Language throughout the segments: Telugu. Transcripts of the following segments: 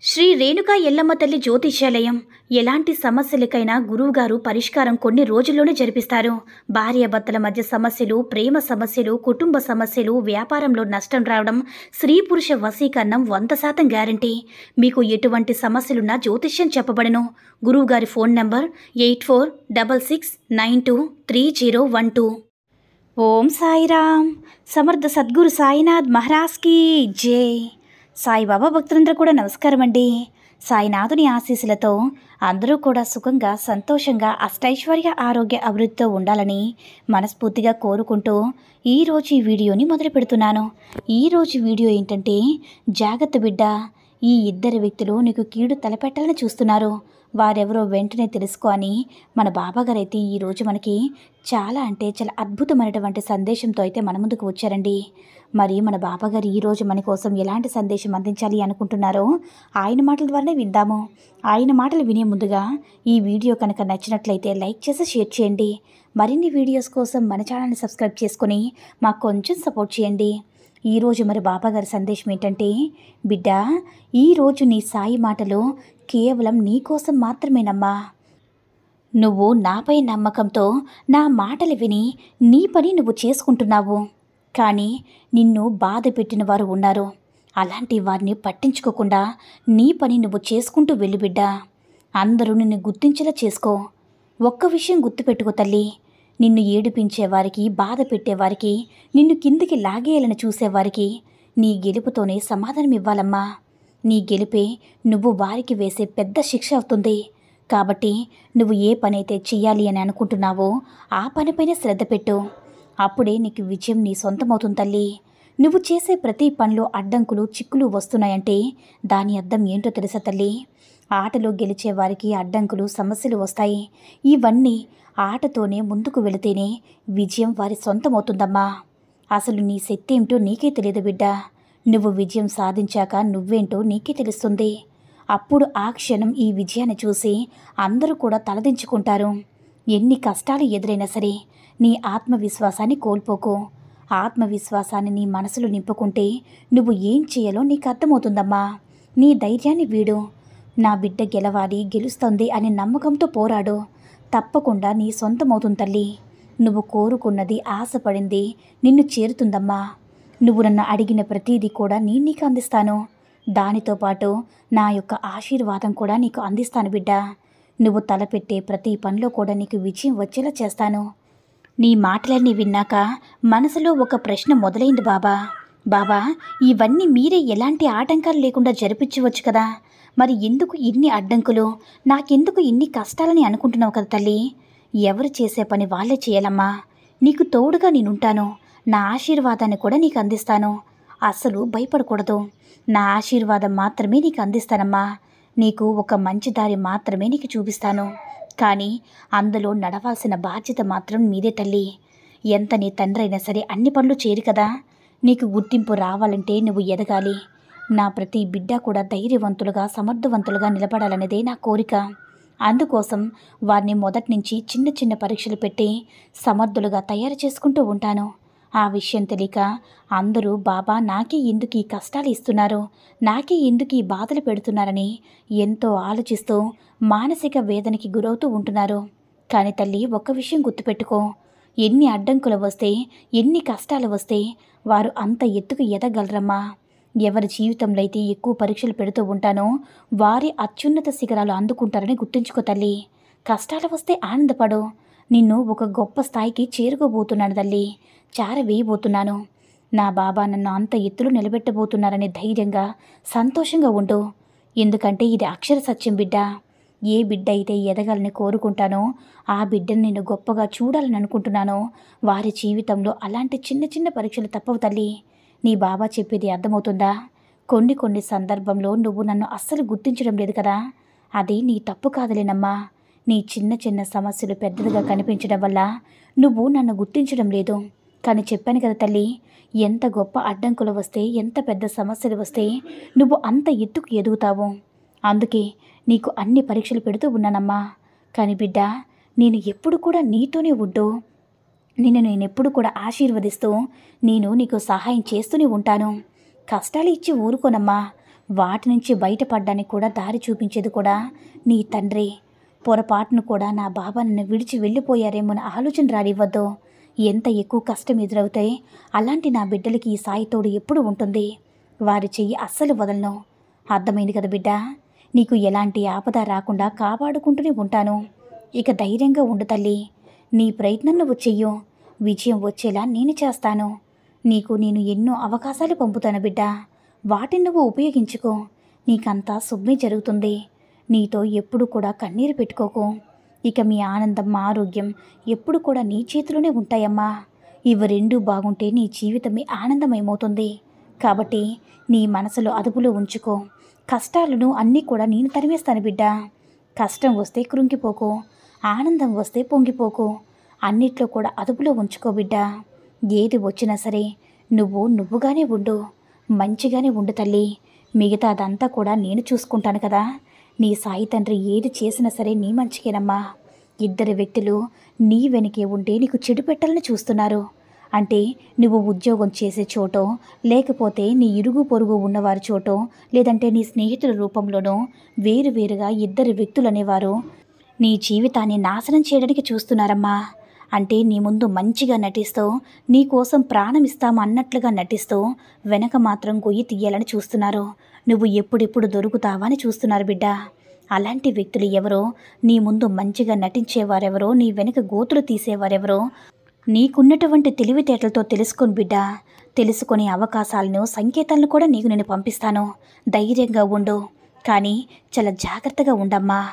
శ్రీ రేణుకా ఎల్లమ్మ తల్లి జ్యోతిష్యాలయం ఎలాంటి సమస్యలకైనా గురువుగారు పరిష్కారం కొన్ని రోజుల్లోనే జరిపిస్తారు. భార్యాభర్తల మధ్య సమస్యలు, ప్రేమ సమస్యలు, కుటుంబ సమస్యలు, వ్యాపారంలో నష్టం రావడం, స్త్రీ పురుష వశీకరణం 100% గ్యారంటీ. మీకు ఎటువంటి సమస్యలున్నా జ్యోతిష్యం చెప్పబడను. గురువుగారి ఫోన్ నంబర్ 8466923012. ఓం సాయిరామ్. సమర్థ సద్గురు సాయినాథ్ మహారాజ్కి జై. సాయిబాబా భక్తులందరూ కూడా నమస్కారం అండి. సాయినాథుని ఆశీస్సులతో అందరూ కూడా సుఖంగా, సంతోషంగా, అష్టైశ్వర్య, ఆరోగ్య అభివృద్ధితో ఉండాలని మనస్ఫూర్తిగా కోరుకుంటూ ఈరోజు ఈ వీడియోని మొదలు పెడుతున్నాను. ఈరోజు వీడియో ఏంటంటే, జాగ్రత్త బిడ్డ, ఈ ఇద్దరు వ్యక్తులు నీకు కీడు తలపెట్టాలని చూస్తున్నారు. వారెవరో వెంటనే తెలుసుకో అని మన బాబాగారు అయితే ఈరోజు మనకి చాలా అద్భుతమైనటువంటి సందేశంతో అయితే మన ముందుకు వచ్చారండి. మరి మన బాబాగారు ఈరోజు మన కోసం ఎలాంటి సందేశం అందించాలి అనుకుంటున్నారో ఆయన మాటల ద్వారానే విందాము. ఆయన మాటలు వినే ముందుగా ఈ వీడియో కనుక నచ్చినట్లయితే లైక్ చేసి షేర్ చేయండి. మరిన్ని వీడియోస్ కోసం మన ఛానల్ని సబ్స్క్రైబ్ చేసుకుని మాకు కొంచెం సపోర్ట్ చేయండి. ఈరోజు మరి బాబాగారి సందేశం ఏంటంటే, బిడ్డ, ఈరోజు నీ సాయి మాటలు కేవలం నీ కోసం మాత్రమేనమ్మా. నువ్వు నాపై నమ్మకంతో నా మాటలు విని నీ పని నువ్వు చేసుకుంటున్నావు. కానీ నిన్ను బాధ పెట్టిన వారు ఉన్నారు. అలాంటి వారిని పట్టించుకోకుండా నీ పని నువ్వు చేసుకుంటూ వెళ్ళు బిడ్డ. అందరూ నిన్ను గుర్తించేలా చేసుకో. ఒక్క విషయం గుర్తుపెట్టుకో తల్లి, నిన్ను ఏడిపించేవారికి, బాధ పెట్టేవారికి, నిన్ను కిందికి లాగేయాలని చూసేవారికి నీ గెలుపుతోనే సమాధానం ఇవ్వాలమ్మా. నీ గెలుపే నువ్వు వారికి వేసే పెద్ద శిక్ష అవుతుంది. కాబట్టి నువ్వు ఏ పనైతే చెయ్యాలి అని అనుకుంటున్నావో ఆ పనిపైన శ్రద్ధ పెట్టు. అప్పుడే నీకు విజయం నీ సొంతమవుతుంది తల్లి. నువ్వు చేసే ప్రతి పనిలో అడ్డంకులు, చిక్కులు వస్తున్నాయంటే దాని అర్థం ఏంటో తెలుసా తల్లి? ఆటలో గెలిచే వారికి అడ్డంకులు, సమస్యలు వస్తాయి. ఇవన్నీ ఆటతోనే ముందుకు వెళితేనే విజయం వారి సొంతమవుతుందమ్మా. అసలు నీ శక్తి ఏమిటో నీకే తెలియదు బిడ్డ. నువ్వు విజయం సాధించాక నువ్వేంటో నీకే తెలుస్తుంది. అప్పుడు ఆ క్షణం ఈ విజయాన్ని చూసి అందరూ కూడా తలదించుకుంటారు. ఎన్ని కష్టాలు ఎదురైనా సరే నీ ఆత్మవిశ్వాసాన్ని కోల్పోకు. ఆత్మవిశ్వాసాన్ని నీ మనసులో నింపుకుంటే నువ్వు ఏం చేయాలో నీకు అర్థమవుతుందమ్మా. నీ ధైర్యాన్ని వీడు. నా బిడ్డ గెలవాలి, గెలుస్తుంది అనే నమ్మకంతో పోరాడు. తప్పకుండా నీ సొంతమవుతుంది తల్లి. నువ్వు కోరుకున్నది, ఆశపడింది నిన్ను చేరుతుందమ్మా. నువ్వు నన్ను అడిగిన ప్రతీది కూడా నేను నీకు అందిస్తాను. దానితో పాటు నా యొక్క ఆశీర్వాదం కూడా నీకు అందిస్తాను బిడ్డ. నువ్వు తలపెట్టే ప్రతి పనిలో కూడా నీకు విజయం వచ్చేలా చేస్తాను. నీ మాటలన్నీ విన్నాక మనసులో ఒక ప్రశ్న మొదలైంది బాబా. బాబా, ఇవన్నీ మీరే ఎలాంటి ఆటంకాలు లేకుండా జరిపించవచ్చు కదా, మరి ఎందుకు ఇన్ని అడ్డంకులు, నాకెందుకు ఇన్ని కష్టాలని అనుకుంటున్నావు కదా తల్లి? ఎవరు చేసే పని వాళ్ళే చేయాలమ్మా. నీకు తోడుగా నేనుంటాను. నా ఆశీర్వాదాన్ని కూడా నీకు అందిస్తాను. అస్సలు భయపడకూడదు. నా ఆశీర్వాదం మాత్రమే నీకు అందిస్తానమ్మా. నీకు ఒక మంచి దారి మాత్రమే నీకు చూపిస్తాను. కానీ అందులో నడవాల్సిన బాధ్యత మాత్రం మీదే తల్లి. ఎంత నీ తండ్రి అయినా సరే అన్ని పనులు చేయరు కదా. నీకు గుర్తింపు రావాలంటే నువ్వు ఎదగాలి. నా ప్రతి బిడ్డ కూడా ధైర్యవంతులుగా, సమర్థవంతులుగా నిలబడాలనేదే నా కోరిక. అందుకోసం వారిని మొదటి నుంచి చిన్న చిన్న పరీక్షలు పెట్టి సమర్థులుగా తయారు చేసుకుంటూ ఉంటాను. ఆ విషయం తెలియక అందరూ బాబా నాకే ఎందుకు ఈ కష్టాలు ఇస్తున్నారు, నాకే ఎందుకు ఈ బాధలు పెడుతున్నారని ఎంతో ఆలోచిస్తూ మానసిక వేదనకి గురవుతూ ఉంటున్నారు. కానీ తల్లి, ఒక్క విషయం గుర్తుపెట్టుకో, ఎన్ని అడ్డంకులు వస్తే, ఎన్ని కష్టాలు వస్తే వారు అంత ఎత్తుకు ఎదగలరమ్మా. ఎవరి జీవితంలో అయితే ఎక్కువ పరీక్షలు పెడుతూ ఉంటానో వారి అత్యున్నత శిఖరాలు అందుకుంటారని గుర్తుంచుకో తల్లి. కష్టాలు వస్తే ఆనందపడు. నిన్ను ఒక గొప్ప స్థాయికి చేరుకోబోతున్నాను తల్లి. వేయబోతున్నాను. నా బాబా నన్ను అంత ఎత్తులో నిలబెట్టబోతున్నారనే ధైర్యంగా, సంతోషంగా ఉండు. ఎందుకంటే ఇది అక్షర సత్యం బిడ్డ. ఏ బిడ్డ అయితే ఎదగాలని కోరుకుంటానో, ఆ బిడ్డను నేను గొప్పగా చూడాలని అనుకుంటున్నానో వారి జీవితంలో అలాంటి చిన్న చిన్న పరీక్షలు తప్పవు తల్లి. నీ బాబా చెప్పేది అర్థమవుతుందా? కొన్ని సందర్భంలో నువ్వు నన్ను అస్సలు గుర్తించడం లేదు కదా. అది నీ తప్పు కాదులేనమ్మా. నీ చిన్న చిన్న సమస్యలు పెద్దదిగా కనిపించడం వల్ల నువ్వు నన్ను గుర్తించడం లేదు. కానీ చెప్పాను కదా తల్లి, ఎంత గొప్ప అడ్డంకులు వస్తే, ఎంత పెద్ద సమస్యలు వస్తే నువ్వు అంత ఎత్తుకు ఎదుగుతావు. అందుకే నీకు అన్ని పరీక్షలు పెడుతూ ఉన్నానమ్మా. కానీ బిడ్డ, నేను ఎప్పుడు కూడా నీతోనే ఉంటూ, నేనెప్పుడు కూడా ఆశీర్వదిస్తూ, నేను నీకు సహాయం చేస్తూనే ఉంటాను. కష్టాలు ఇచ్చి ఊరుకోనమ్మా. వాటి నుంచి బయటపడడానికి కూడా దారి చూపించేది కూడా నీ తండ్రి. పొరపాటును కూడా నా బాబా నన్ను విడిచి వెళ్ళిపోయారేమో అని ఆలోచన రానివ్వద్దు. ఎంత ఎక్కువ కష్టం ఎదురవుతే అలాంటి నా బిడ్డలకి ఈ సాయి తోడు ఎప్పుడు ఉంటుంది. వారి చెయ్యి అస్సలు వదలను. అర్థమైంది కదా బిడ్డ? నీకు ఎలాంటి ఆపద రాకుండా కాపాడుకుంటూనే ఉంటాను. ఇక ధైర్యంగా ఉండు తల్లి. నీ ప్రయత్నం నువ్వు చెయ్యు. విజయం వచ్చేలా నేను చేస్తాను. నీకు నేను ఎన్నో అవకాశాలు పంపుతాను బిడ్డ. వాటిని నువ్వు ఉపయోగించుకో. నీకంతా శుభ్మే జరుగుతుంది. నీతో ఎప్పుడు కూడా కన్నీరు పెట్టుకోకు. ఇక మీ ఆనందం, ఆరోగ్యం ఎప్పుడు కూడా నీ చేతిలోనే ఉంటాయమ్మా. ఇవి రెండూ బాగుంటే నీ జీవితమే ఆనందమయమవుతుంది. కాబట్టి నీ మనసులో అదుపులో ఉంచుకో. కష్టాలను అన్నీ కూడా నేను తరిమేస్తాను బిడ్డ. కష్టం వస్తే కృంగిపోకు, ఆనందం వస్తే పొంగిపోకు. అన్నిట్లో కూడా అదుపులో ఉంచుకో బిడ్డ. ఏది వచ్చినా సరే నువ్వుగానే ఉండు. మంచిగానే ఉండు తల్లి. మిగతాదంతా కూడా నేను చూసుకుంటాను కదా. నీ సాయి తండ్రి ఏది చేసినా సరే నీ మంచికేనమ్మా. ఇద్దరు వ్యక్తులు నీ వెనకే ఉంటే నీకు చెడు పెట్టాలని చూస్తున్నారు. అంటే నువ్వు ఉద్యోగం చేసే చోటో, లేకపోతే నీ ఇరుగు పొరుగు ఉన్నవారి చోటో, లేదంటే నీ స్నేహితుల రూపంలోనో వేరువేరుగా ఇద్దరు వ్యక్తులు అనేవారు నీ జీవితాన్ని నాశనం చేయడానికి చూస్తున్నారమ్మా. అంటే నీ ముందు మంచిగా నటిస్తూ, నీ కోసం ప్రాణం ఇస్తాము అన్నట్లుగా నటిస్తూ వెనక మాత్రం గొయ్యి తీయాలని చూస్తున్నారు. నువ్వు ఎప్పుడెప్పుడు దొరుకుతావా అని చూస్తున్నారు బిడ్డ. అలాంటి వ్యక్తులు ఎవరో, నీ ముందు మంచిగా నటించేవారెవరో, నీ వెనుక గోతులు తీసేవారెవరో నీకున్నటువంటి తెలివితేటలతో తెలుసుకొని బిడ్డ. తెలుసుకునే అవకాశాలను, సంకేతాలను కూడా నీకు నేను పంపిస్తాను. ధైర్యంగా ఉండు. కానీ చాలా జాగ్రత్తగా ఉండమ్మా.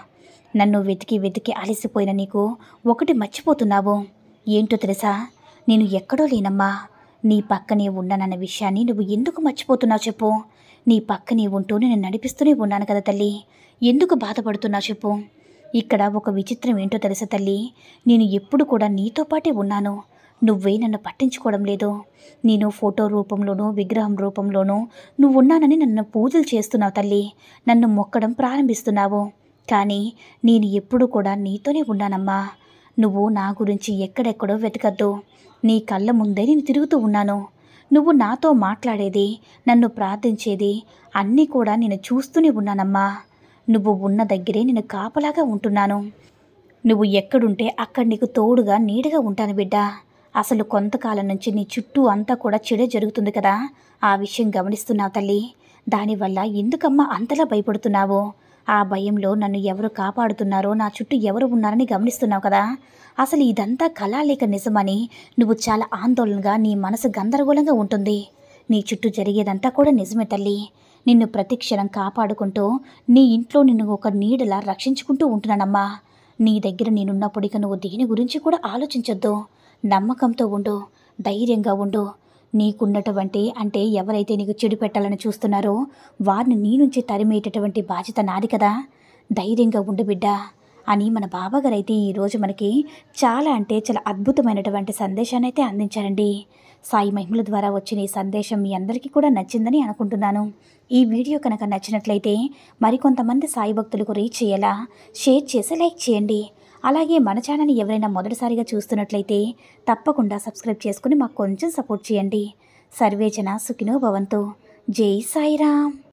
నన్ను వెతికి వెతికి అలసిపోయిన నీకు ఒకటి మర్చిపోతున్నావు. ఏంటో తెలుసా? నేను ఎక్కడో లేనమ్మా. నీ పక్కనే ఉన్నానన్న విషయాన్ని నువ్వు ఎందుకు మర్చిపోతున్నావు చెప్పు. నీ పక్కనే ఉంటూ నేను నడిపిస్తూనే ఉన్నాను కదా తల్లి. ఎందుకు బాధపడుతున్నావు చెప్పు. ఇక్కడ ఒక విచిత్రం ఏంటో తెలుసా తల్లి? నేను ఎప్పుడు కూడా నీతో పాటే ఉన్నాను. నువ్వే నన్ను పట్టించుకోవడం లేదు. నేను ఫోటో రూపంలోనూ, విగ్రహం రూపంలోనూ నువ్వున్నానని నన్ను పూజలు చేస్తున్నావు తల్లి. నన్ను మొక్కడం ప్రారంభిస్తున్నావు. కానీ నేను ఎప్పుడు కూడా నీతోనే ఉన్నానమ్మా. నువ్వు నా గురించి ఎక్కడెక్కడో వెతకద్దు. నీ కళ్ళ ముందే నేను తిరుగుతూ ఉన్నాను. నువ్వు నాతో మాట్లాడేది, నన్ను ప్రార్థించేది అన్నీ కూడా నేను చూస్తూనే ఉన్నానమ్మా. నువ్వు ఉన్న దగ్గరే నేను కాపలాగా ఉంటున్నాను. నువ్వు ఎక్కడుంటే అక్కడ నీకు తోడుగా, నీడగా ఉంటాను బిడ్డ. అసలు కొంతకాలం నుంచి నీ చుట్టూ అంతా కూడా చెడే జరుగుతుంది కదా. ఆ విషయం గమనిస్తున్నావు తల్లి. దానివల్ల ఎందుకమ్మా అంతలా భయపడుతున్నావు? ఆ భయంలో నన్ను ఎవరు కాపాడుతున్నారో, నా చుట్టూ ఎవరు ఉన్నారని గమనిస్తున్నావు కదా. అసలు ఇదంతా కళ లేక నిజమని నువ్వు చాలా ఆందోళనగా, నీ మనసు గందరగోళంగా ఉంటుంది. నీ చుట్టూ జరిగేదంతా కూడా నిజమే తల్లి. నిన్ను ప్రతిక్షణం కాపాడుకుంటూ, నీ ఇంట్లో నిన్ను ఒక నీడలా రక్షించుకుంటూ ఉంటున్నానమ్మా. నీ దగ్గర నేనున్నప్పుడు ఇక నువ్వు దేని గురించి కూడా ఆలోచించొద్దు. నమ్మకంతో ఉండు, ధైర్యంగా ఉండు. నీకున్నటువంటి అంటే ఎవరైతే నీకు చెడు పెట్టాలని చూస్తున్నారో వారిని నీ నుంచి తరిమేటటువంటి బాధ్యత నాది కదా. ధైర్యంగా ఉండు బిడ్డ అని మన బాబాగారు అయితే ఈరోజు మనకి చాలా అంటే చాలా అద్భుతమైనటువంటి సందేశాన్ని అయితే అందించారండి. సాయి మహిమల ద్వారా వచ్చిన ఈ సందేశం మీ అందరికీ కూడా నచ్చిందని అనుకుంటున్నాను. ఈ వీడియో కనుక నచ్చినట్లయితే మరికొంతమంది సాయి భక్తులకు రీచ్ అయ్యేలా షేర్ చేసి లైక్ చేయండి. అలాగే మన ఛానల్ని ఎవరైనా మొదటిసారిగా చూస్తున్నట్లయితే తప్పకుండా సబ్స్క్రైబ్ చేసుకుని మాకు కొంచెం సపోర్ట్ చేయండి. సర్వేజన సుఖినో భవంతు. జై సాయిరామ్.